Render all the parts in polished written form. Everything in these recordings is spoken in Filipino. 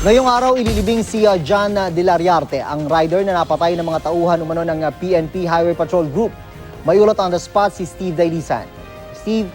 Ngayong araw, ililibing si John De La Riarte, ang rider na napatay ng mga tauhan umano ng PNP Highway Patrol Group. May ulat on the spot si Steve Dailisan. Steve?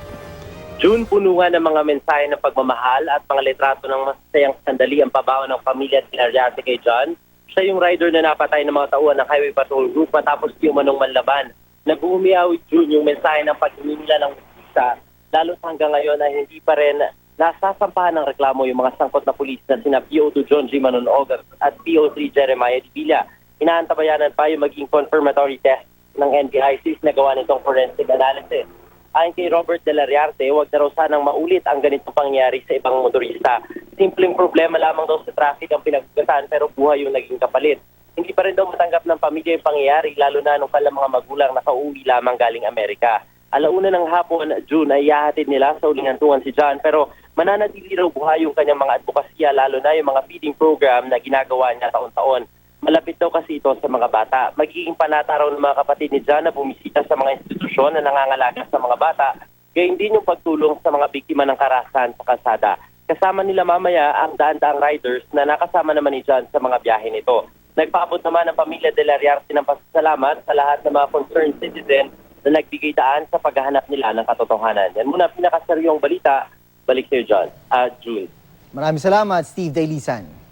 June, punungan ng mga mensahe ng pagmamahal at mga litrato ng masasayang sandali ang pabawa ng pamilya De La Riarte kay John. Siya yung rider na napatay ng mga tauhan ng Highway Patrol Group matapos di umanong manlaban. Nag-uumiyaw, June, yung mensahe ng paghihinila ng isa, lalo hanggang ngayon ay hindi pa rin nasasampahan ng reklamo yung mga sangkot na pulis na sina PO2 John G. Manonog at PO3 Jeremiah Di Villa. Inaantabayanan pa yung maging confirmatory test ng NBI na gawa nitong forensic analysis. Ayon kay Robert De La Riarte, huwag na raw sanang maulit ang ganitong pangyayari sa ibang motorista. Simpleng problema lamang daw sa traffic ang pinagugatan pero buhay yung naging kapalit. Hindi pa rin daw matanggap ng pamilya yung pangyayari lalo na nung kailang mga magulang nakauwi lamang galing Amerika. Alauna ng hapon, June, ay ihahatid nila sa uling hantungan si John pero mananatili raw buhay yung kanyang mga advokasya lalo na yung mga feeding program na ginagawa niya taon-taon. Malapit daw kasi ito sa mga bata. Magiging panata raw ng mga kapatid ni John na bumisita sa mga institusyon na nangangalaga sa mga bata, gayon din yung pagtulong sa mga biktima ng karahasan sa kalsada. Kasama nila mamaya ang daan-daang riders na nakasama naman ni John sa mga biyahe nito. Nagpaabot naman ang pamilya De La Riarte ng pasasalamat sa lahat ng mga concerned citizen na nagbigay daan sa paghahanap nila ng katotohanan. Yan muna pinakaseryong balita. Balik sa'yo, June. Maraming salamat, Steve Dailisan.